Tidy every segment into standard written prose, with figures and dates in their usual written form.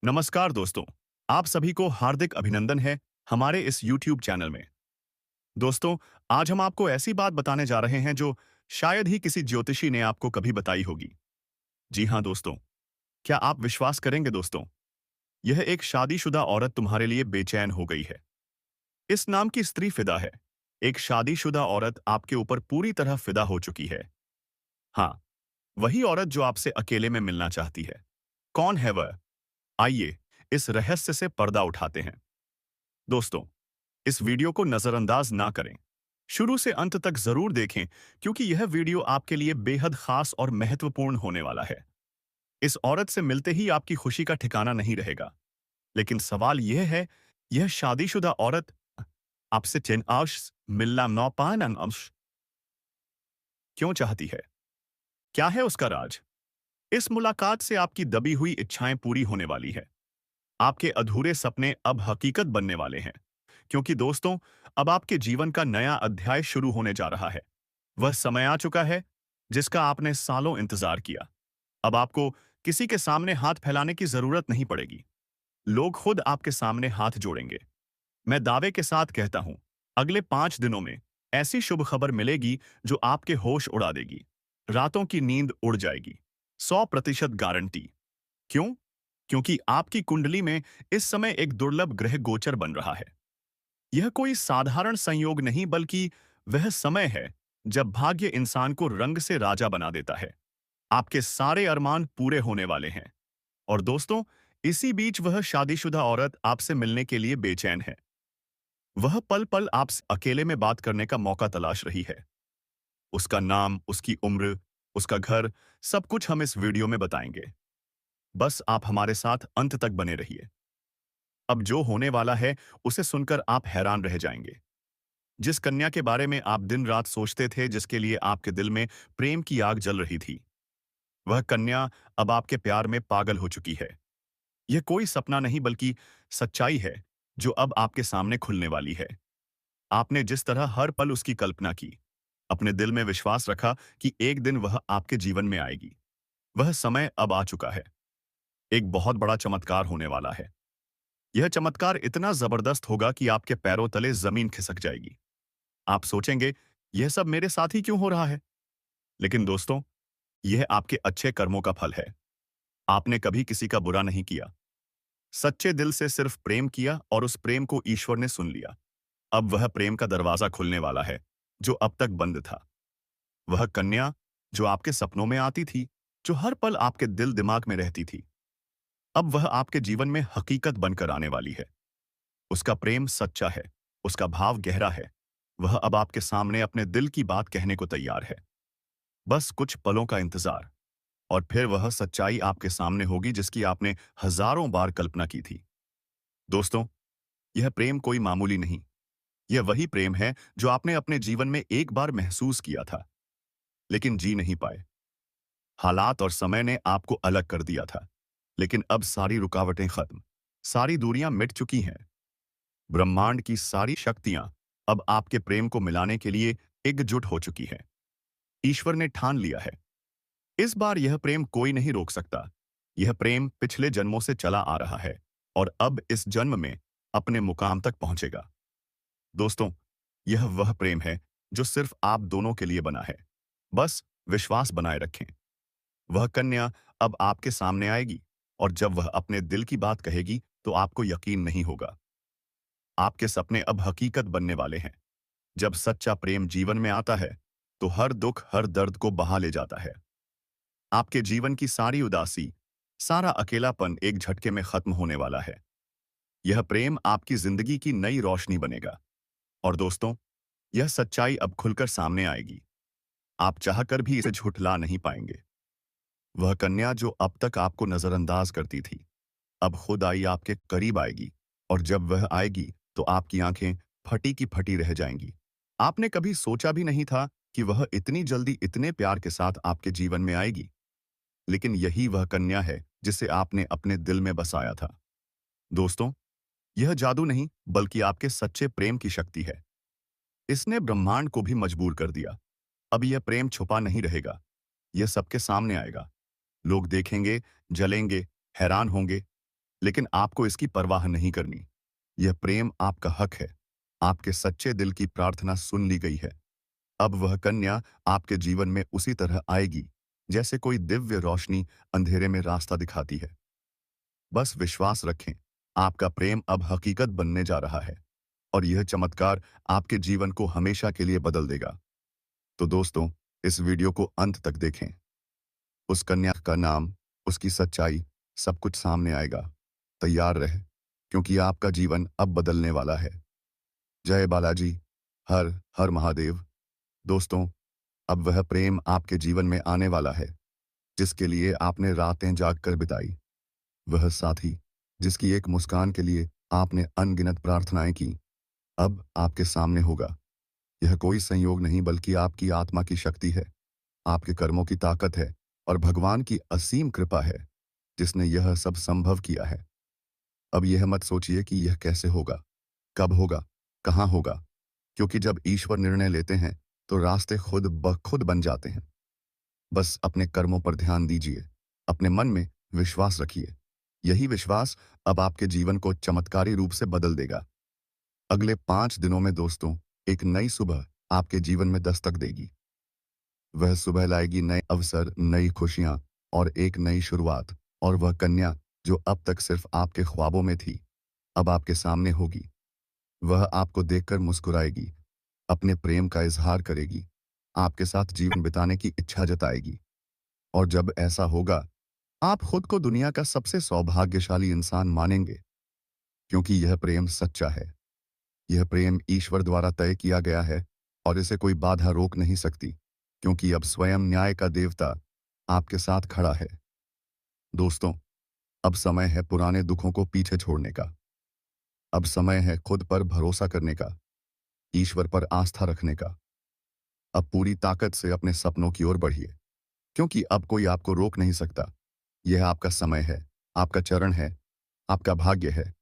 नमस्कार दोस्तों, आप सभी को हार्दिक अभिनंदन है हमारे इस YouTube चैनल में। दोस्तों, आज हम आपको ऐसी बात बताने जा रहे हैं जो शायद ही किसी ज्योतिषी ने आपको कभी बताई होगी। जी हाँ दोस्तों, क्या आप विश्वास करेंगे दोस्तों? यह एक शादीशुदा औरत तुम्हारे लिए बेचैन हो गई है। इस नाम की स्त्री फिदा है। एक शादीशुदा औरत आपके ऊपर पूरी तरह फिदा हो चुकी है। हाँ, वही औरत जो आपसे अकेले में मिलना चाहती है। कौन है वह? आइए, इस रहस्य से पर्दा उठाते हैं। दोस्तों, इस वीडियो को नजरअंदाज ना करें। शुरू से अंत तक जरूर देखें क्योंकि यह वीडियो आपके लिए बेहद खास और महत्वपूर्ण होने वाला है। इस औरत से मिलते ही आपकी खुशी का ठिकाना नहीं रहेगा। लेकिन सवाल यह है, यह शादीशुदा औरत आपसे चिन आश मिलना नौपान अंश क्यों चाहती है? क्या है उसका राज? इस मुलाकात से आपकी दबी हुई इच्छाएं पूरी होने वाली है। आपके अधूरे सपने अब हकीकत बनने वाले हैं। क्योंकि दोस्तों, अब आपके जीवन का नया अध्याय शुरू होने जा रहा है। वह समय आ चुका है जिसका आपने सालों इंतजार किया। अब आपको किसी के सामने हाथ फैलाने की जरूरत नहीं पड़ेगी। लोग खुद आपके सामने हाथ जोड़ेंगे। मैं दावे के साथ कहता हूं, अगले 5 दिनों में ऐसी शुभ खबर मिलेगी जो आपके होश उड़ा देगी। रातों की नींद उड़ जाएगी। 100% गारंटी। क्यों? क्योंकि आपकी कुंडली में इस समय एक दुर्लभ ग्रह गोचर बन रहा है। यह कोई साधारण संयोग नहीं बल्कि वह समय है जब भाग्य इंसान को रंग से राजा बना देता है। आपके सारे अरमान पूरे होने वाले हैं। और दोस्तों, इसी बीच वह शादीशुदा औरत आपसे मिलने के लिए बेचैन है। वह पल पल आपसे अकेले में बात करने का मौका तलाश रही है। उसका नाम, उसकी उम्र, उसका घर, सब कुछ हम इस वीडियो में बताएंगे। बस आप हमारे साथ अंत तक बने रहिए। अब जो होने वाला है उसे सुनकर आप हैरान रह जाएंगे। जिस कन्या के बारे में आप दिन रात सोचते थे, जिसके लिए आपके दिल में प्रेम की आग जल रही थी, वह कन्या अब आपके प्यार में पागल हो चुकी है। यह कोई सपना नहीं बल्कि सच्चाई है जो अब आपके सामने खुलने वाली है। आपने जिस तरह हर पल उसकी कल्पना की, अपने दिल में विश्वास रखा कि एक दिन वह आपके जीवन में आएगी, वह समय अब आ चुका है। एक बहुत बड़ा चमत्कार होने वाला है। यह चमत्कार इतना जबरदस्त होगा कि आपके पैरों तले जमीन खिसक जाएगी। आप सोचेंगे, यह सब मेरे साथ ही क्यों हो रहा है? लेकिन दोस्तों, यह आपके अच्छे कर्मों का फल है। आपने कभी किसी का बुरा नहीं किया। सच्चे दिल से सिर्फ प्रेम किया और उस प्रेम को ईश्वर ने सुन लिया। अब वह प्रेम का दरवाजा खुलने वाला है जो अब तक बंद था। वह कन्या जो आपके सपनों में आती थी, जो हर पल आपके दिल दिमाग में रहती थी, अब वह आपके जीवन में हकीकत बनकर आने वाली है। उसका प्रेम सच्चा है, उसका भाव गहरा है। वह अब आपके सामने अपने दिल की बात कहने को तैयार है। बस कुछ पलों का इंतजार और फिर वह सच्चाई आपके सामने होगी जिसकी आपने हजारों बार कल्पना की थी। दोस्तों, यह प्रेम कोई मामूली नहीं। यह वही प्रेम है जो आपने अपने जीवन में एक बार महसूस किया था, लेकिन जी नहीं पाए। हालात और समय ने आपको अलग कर दिया था। लेकिन अब सारी रुकावटें खत्म, सारी दूरियां मिट चुकी हैं। ब्रह्मांड की सारी शक्तियां अब आपके प्रेम को मिलाने के लिए एकजुट हो चुकी है। ईश्वर ने ठान लिया है, इस बार यह प्रेम कोई नहीं रोक सकता। यह प्रेम पिछले जन्मों से चला आ रहा है और अब इस जन्म में अपने मुकाम तक पहुंचेगा। दोस्तों, यह वह प्रेम है जो सिर्फ आप दोनों के लिए बना है। बस विश्वास बनाए रखें। वह कन्या अब आपके सामने आएगी और जब वह अपने दिल की बात कहेगी तो आपको यकीन नहीं होगा। आपके सपने अब हकीकत बनने वाले हैं। जब सच्चा प्रेम जीवन में आता है तो हर दुख, हर दर्द को बहा ले जाता है। आपके जीवन की सारी उदासी, सारा अकेलापन एक झटके में खत्म होने वाला है। यह प्रेम आपकी जिंदगी की नई रोशनी बनेगा। और दोस्तों, यह सच्चाई अब खुलकर सामने आएगी। आप चाहकर भी इसे झुठला नहीं पाएंगे। वह कन्या जो अब तक आपको नजरअंदाज करती थी, अब खुद आई आपके करीब आएगी। और जब वह आएगी तो आपकी आंखें फटी की फटी रह जाएंगी। आपने कभी सोचा भी नहीं था कि वह इतनी जल्दी इतने प्यार के साथ आपके जीवन में आएगी। लेकिन यही वह कन्या है जिसे आपने अपने दिल में बसाया था। दोस्तों, यह जादू नहीं बल्कि आपके सच्चे प्रेम की शक्ति है। इसने ब्रह्मांड को भी मजबूर कर दिया। अब यह प्रेम छुपा नहीं रहेगा। यह सबके सामने आएगा। लोग देखेंगे, जलेंगे, हैरान होंगे, लेकिन आपको इसकी परवाह नहीं करनी। यह प्रेम आपका हक है। आपके सच्चे दिल की प्रार्थना सुन ली गई है। अब वह कन्या आपके जीवन में उसी तरह आएगी, जैसे कोई दिव्य रोशनी अंधेरे में रास्ता दिखाती है। बस विश्वास रखें, आपका प्रेम अब हकीकत बनने जा रहा है और यह चमत्कार आपके जीवन को हमेशा के लिए बदल देगा। तो दोस्तों, इस वीडियो को अंत तक देखें। उस कन्या का नाम, उसकी सच्चाई, सब कुछ सामने आएगा। तैयार रहे, क्योंकि आपका जीवन अब बदलने वाला है। जय बालाजी, हर हर महादेव। दोस्तों, अब वह प्रेम आपके जीवन में आने वाला है, जिसके लिए आपने रातें जागकर बिताई। वह साथी, जिसकी एक मुस्कान के लिए आपने अनगिनत प्रार्थनाएं की, अब आपके सामने होगा। यह कोई संयोग नहीं, बल्कि आपकी आत्मा की शक्ति है, आपके कर्मों की ताकत है और भगवान की असीम कृपा है, जिसने यह सब संभव किया है। अब यह मत सोचिए कि यह कैसे होगा, कब होगा, कहाँ होगा, क्योंकि जब ईश्वर निर्णय लेते हैं, तो रास्ते खुद ब खुद बन जाते हैं। बस अपने कर्मों पर ध्यान दीजिए, अपने मन में विश्वास रखिए। यही विश्वास अब आपके जीवन को चमत्कारी रूप से बदल देगा। अगले 5 दिनों में दोस्तों, एक नई सुबह आपके जीवन में दस्तक देगी। वह सुबह लाएगी नए अवसर, नई खुशियां और एक नई शुरुआत। और वह कन्या, जो अब तक सिर्फ आपके ख्वाबों में थी, अब आपके सामने होगी। वह आपको देखकर मुस्कुराएगी, अपने प्रेम का इजहार करेगी, आपके साथ जीवन बिताने की इच्छा जताएगी। और जब ऐसा होगा, आप खुद को दुनिया का सबसे सौभाग्यशाली इंसान मानेंगे, क्योंकि यह प्रेम सच्चा है। यह प्रेम ईश्वर द्वारा तय किया गया है और इसे कोई बाधा रोक नहीं सकती, क्योंकि अब स्वयं न्याय का देवता आपके साथ खड़ा है। दोस्तों, अब समय है पुराने दुखों को पीछे छोड़ने का। अब समय है खुद पर भरोसा करने का, ईश्वर पर आस्था रखने का। अब पूरी ताकत से अपने सपनों की ओर बढ़िए, क्योंकि अब कोई आपको रोक नहीं सकता। यह आपका समय है, आपका चरण है, आपका भाग्य है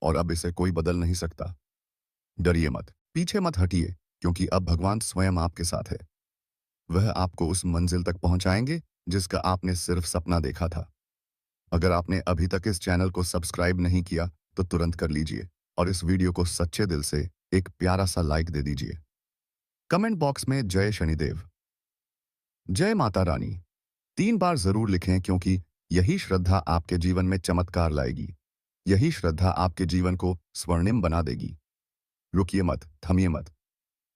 और अब इसे कोई बदल नहीं सकता। डरिए मत, पीछे मत हटिए, क्योंकि अब भगवान स्वयं आपके साथ है। वह आपको उस मंजिल तक पहुंचाएंगे जिसका आपने सिर्फ सपना देखा था। अगर आपने अभी तक इस चैनल को सब्सक्राइब नहीं किया, तो तुरंत कर लीजिए और इस वीडियो को सच्चे दिल से एक प्यारा सा लाइक दे दीजिए। कमेंट बॉक्स में जय शनिदेव, जय माता रानी 3 बार जरूर लिखें, क्योंकि यही श्रद्धा आपके जीवन में चमत्कार लाएगी। यही श्रद्धा आपके जीवन को स्वर्णिम बना देगी। रुकिए मत, थमिए मत।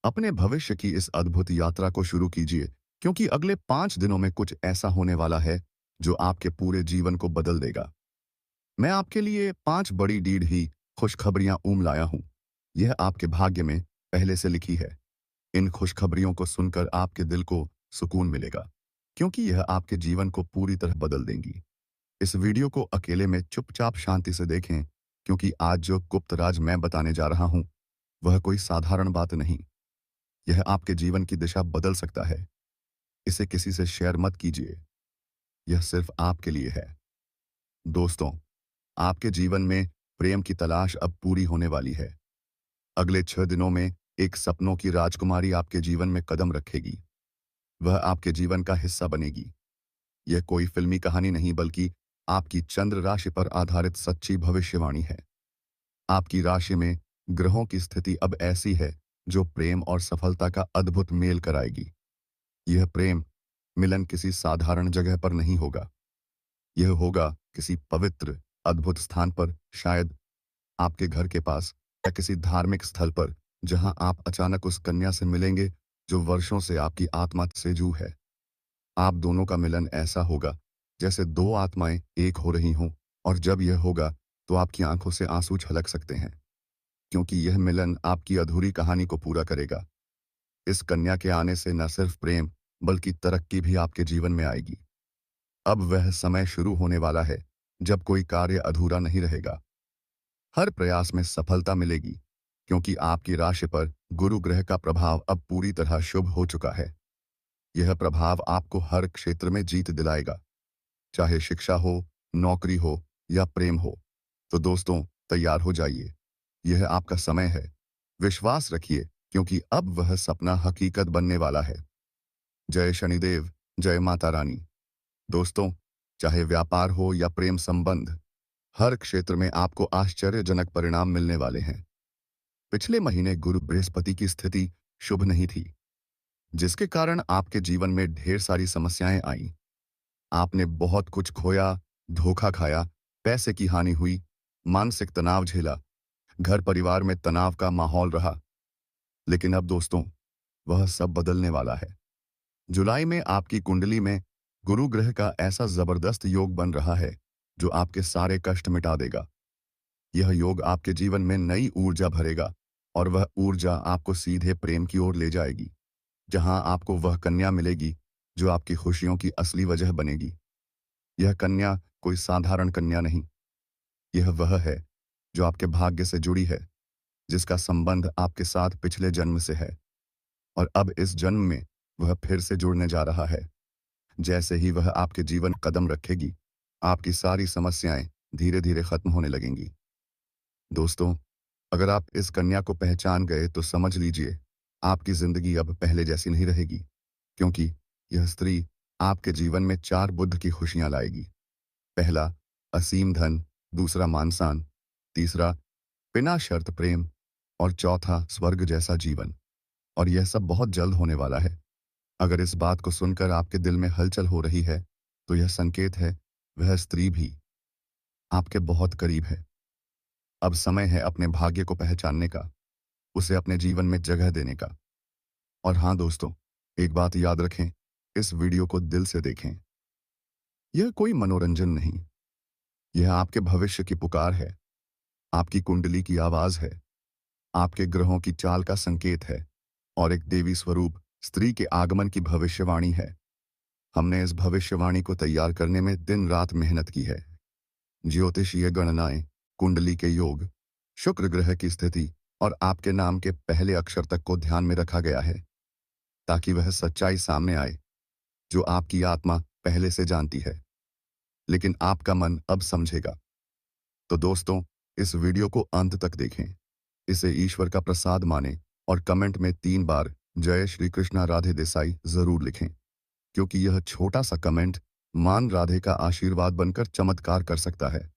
अपने भविष्य की इस अद्भुत यात्रा को शुरू कीजिए, क्योंकि अगले 5 दिनों में कुछ ऐसा होने वाला है जो आपके पूरे जीवन को बदल देगा। मैं आपके लिए 5 बड़ी डीड ही खुशखबरियां लाया हूं। यह आपके भाग्य में पहले से लिखी है। इन खुशखबरियों को सुनकर आपके दिल को सुकून मिलेगा, क्योंकि यह आपके जीवन को पूरी तरह बदल देंगी। इस वीडियो को अकेले में चुपचाप शांति से देखें, क्योंकि आज जो गुप्त राज मैं बताने जा रहा हूं, वह कोई साधारण बात नहीं। यह आपके जीवन की दिशा बदल सकता है। इसे किसी से शेयर मत कीजिए, यह सिर्फ आपके लिए है। दोस्तों, आपके जीवन में प्रेम की तलाश अब पूरी होने वाली है। अगले 6 दिनों में एक सपनों की राजकुमारी आपके जीवन में कदम रखेगी। वह आपके जीवन का हिस्सा बनेगी। यह कोई फिल्मी कहानी नहीं, बल्कि आपकी चंद्र राशि पर आधारित सच्ची भविष्यवाणी है। आपकी राशि में ग्रहों की स्थिति अब ऐसी है जो प्रेम और सफलता का अद्भुत मेल कराएगी। यह प्रेम मिलन किसी साधारण जगह पर नहीं होगा। यह होगा किसी पवित्र, अद्भुत स्थान पर, शायद आपके घर के पास या किसी धार्मिक स्थल पर, जहां आप अचानक उस कन्या से मिलेंगे जो वर्षों से आपकी आत्मा से जू है। आप दोनों का मिलन ऐसा होगा जैसे 2 आत्माएं एक हो रही हों, और जब यह होगा तो आपकी आंखों से आंसू छलक सकते हैं, क्योंकि यह मिलन आपकी अधूरी कहानी को पूरा करेगा। इस कन्या के आने से न सिर्फ प्रेम, बल्कि तरक्की भी आपके जीवन में आएगी। अब वह समय शुरू होने वाला है जब कोई कार्य अधूरा नहीं रहेगा। हर प्रयास में सफलता मिलेगी, क्योंकि आपकी राशि पर गुरु ग्रह का प्रभाव अब पूरी तरह शुभ हो चुका है। यह प्रभाव आपको हर क्षेत्र में जीत दिलाएगा, चाहे शिक्षा हो, नौकरी हो या प्रेम हो। तो दोस्तों, तैयार हो जाइए, यह आपका समय है। विश्वास रखिए, क्योंकि अब वह सपना हकीकत बनने वाला है। जय शनिदेव, जय माता रानी। दोस्तों, चाहे व्यापार हो या प्रेम संबंध, हर क्षेत्र में आपको आश्चर्यजनक परिणाम मिलने वाले हैं। पिछले महीने गुरु बृहस्पति की स्थिति शुभ नहीं थी, जिसके कारण आपके जीवन में ढेर सारी समस्याएं आईं। आपने बहुत कुछ खोया, धोखा खाया, पैसे की हानि हुई, मानसिक तनाव झेला, घर परिवार में तनाव का माहौल रहा। लेकिन अब दोस्तों, वह सब बदलने वाला है। जुलाई में आपकी कुंडली में गुरु ग्रह का ऐसा जबरदस्त योग बन रहा है जो आपके सारे कष्ट मिटा देगा। यह योग आपके जीवन में नई ऊर्जा भरेगा और वह ऊर्जा आपको सीधे प्रेम की ओर ले जाएगी, जहां आपको वह कन्या मिलेगी जो आपकी खुशियों की असली वजह बनेगी। यह कन्या कोई साधारण कन्या नहीं, यह वह है जो आपके भाग्य से जुड़ी है, जिसका संबंध आपके साथ पिछले जन्म से है और अब इस जन्म में वह फिर से जुड़ने जा रहा है। जैसे ही वह आपके जीवन कदम रखेगी, आपकी सारी समस्याएं धीरे धीरे खत्म होने लगेंगी। दोस्तों, अगर आप इस कन्या को पहचान गए तो समझ लीजिए, आपकी जिंदगी अब पहले जैसी नहीं रहेगी, क्योंकि यह स्त्री आपके जीवन में चार बुद्ध की खुशियां लाएगी। पहला, असीम धन। दूसरा, मान-सम्मान। तीसरा, बिना शर्त प्रेम। और चौथा, स्वर्ग जैसा जीवन। और यह सब बहुत जल्द होने वाला है। अगर इस बात को सुनकर आपके दिल में हलचल हो रही है, तो यह संकेत है वह स्त्री भी आपके बहुत करीब है। अब समय है अपने भाग्य को पहचानने का, उसे अपने जीवन में जगह देने का। और हाँ दोस्तों, एक बात याद रखें, इस वीडियो को दिल से देखें। यह कोई मनोरंजन नहीं, यह आपके भविष्य की पुकार है, आपकी कुंडली की आवाज है, आपके ग्रहों की चाल का संकेत है और एक देवी स्वरूप स्त्री के आगमन की भविष्यवाणी है। हमने इस भविष्यवाणी को तैयार करने में दिन रात मेहनत की है। ज्योतिषीय गणनाएं, कुंडली के योग, शुक्र ग्रह की स्थिति और आपके नाम के पहले अक्षर तक को ध्यान में रखा गया है, ताकि वह सच्चाई सामने आए जो आपकी आत्मा पहले से जानती है, लेकिन आपका मन अब समझेगा। तो दोस्तों, इस वीडियो को अंत तक देखें, इसे ईश्वर का प्रसाद मानें और कमेंट में 3 बार जय श्री कृष्णा राधे देसाई जरूर लिखें, क्योंकि यह छोटा सा कमेंट मान राधे का आशीर्वाद बनकर चमत्कार कर सकता है।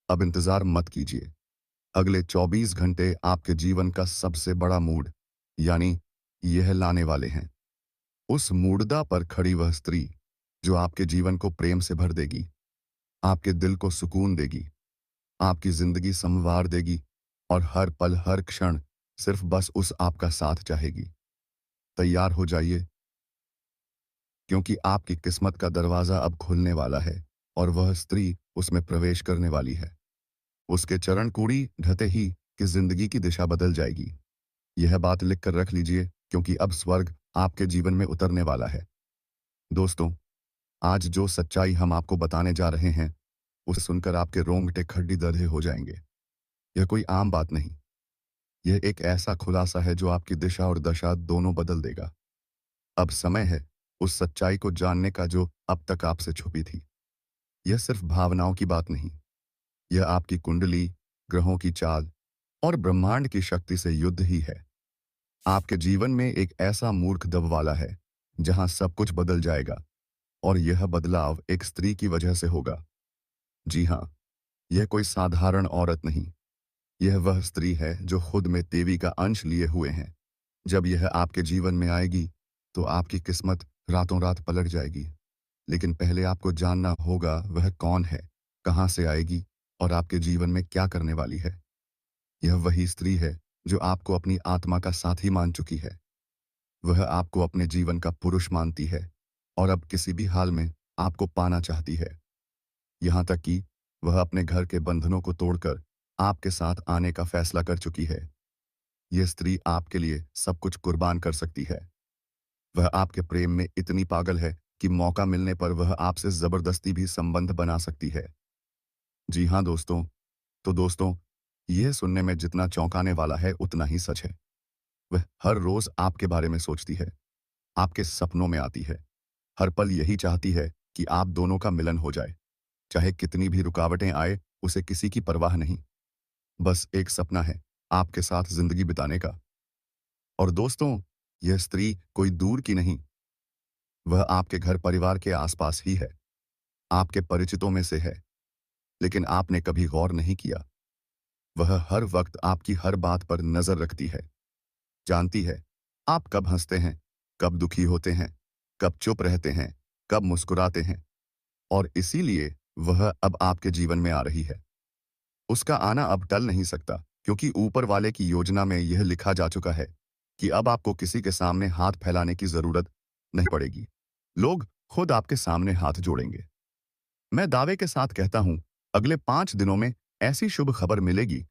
अब इंतजार मत कीजिए। अगले 24 घंटे आपके जीवन का सबसे बड़ा मूड, यानी यह लाने वाले हैं। उस मूडदा पर खड़ी वह स्त्री जो आपके जीवन को प्रेम से भर देगी, आपके दिल को सुकून देगी, आपकी जिंदगी संवार देगी और हर पल हर क्षण सिर्फ बस उस आपका साथ चाहेगी। तैयार हो जाइए, क्योंकि आपकी किस्मत का दरवाजा अब खुलने वाला है और वह स्त्री उसमें प्रवेश करने वाली है। उसके चरण कूड़ी ढते ही कि जिंदगी की दिशा बदल जाएगी। यह बात लिखकर रख लीजिए, क्योंकि अब स्वर्ग आपके जीवन में उतरने वाला है। दोस्तों, आज जो सच्चाई हम आपको बताने जा रहे हैं, उसे सुनकर आपके रोंगटे खड्डी दर्रे हो जाएंगे। यह कोई आम बात नहीं, यह एक ऐसा खुलासा है जो आपकी दिशा और दशा दोनों बदल देगा। अब समय है उस सच्चाई को जानने का जो अब तक आपसे छुपी थी। यह सिर्फ भावनाओं की बात नहीं, यह आपकी कुंडली, ग्रहों की चाल और ब्रह्मांड की शक्ति से युद्ध ही है। आपके जीवन में एक ऐसा मूर्ख दब वाला है जहां सब कुछ बदल जाएगा, और यह बदलाव एक स्त्री की वजह से होगा। जी हां, यह कोई साधारण औरत नहीं, यह वह स्त्री है जो खुद में देवी का अंश लिए हुए है। जब यह आपके जीवन में आएगी तो आपकी किस्मत रातों रात पलट जाएगी। लेकिन पहले आपको जानना होगा वह कौन है, कहां से आएगी और आपके जीवन में क्या करने वाली है। यह वही स्त्री है जो आपको अपनी आत्मा का साथी मान चुकी है। वह आपको अपने जीवन का पुरुष मानती है और अब किसी भी हाल में आपको पाना चाहती है। यहां तक कि वह अपने घर के बंधनों को तोड़कर आपके साथ आने का फैसला कर चुकी है। यह स्त्री आपके लिए सब कुछ कुर्बान कर सकती है। वह आपके प्रेम में इतनी पागल है कि मौका मिलने पर वह आपसे जबरदस्ती भी संबंध बना सकती है। जी हां दोस्तों, तो दोस्तों, यह सुनने में जितना चौंकाने वाला है उतना ही सच है। वह हर रोज आपके बारे में सोचती है, आपके सपनों में आती है, हर पल यही चाहती है कि आप दोनों का मिलन हो जाए। चाहे कितनी भी रुकावटें आए, उसे किसी की परवाह नहीं। बस एक सपना है, आपके साथ जिंदगी बिताने का। और दोस्तों, यह स्त्री कोई दूर की नहीं, वह आपके घर परिवार के आसपास ही है, आपके परिचितों में से है। लेकिन आपने कभी गौर नहीं किया। वह हर वक्त आपकी हर बात पर नजर रखती है, जानती है आप कब हंसते हैं, कब दुखी होते हैं, कब चुप रहते हैं, कब मुस्कुराते हैं। और इसीलिए वह अब आपके जीवन में आ रही है। उसका आना अब टल नहीं सकता, क्योंकि ऊपर वाले की योजना में यह लिखा जा चुका है कि अब आपको किसी के सामने हाथ फैलाने की जरूरत नहीं पड़ेगी। लोग खुद आपके सामने हाथ जोड़ेंगे। मैं दावे के साथ कहता हूं, अगले 5 दिनों में ऐसी शुभ खबर मिलेगी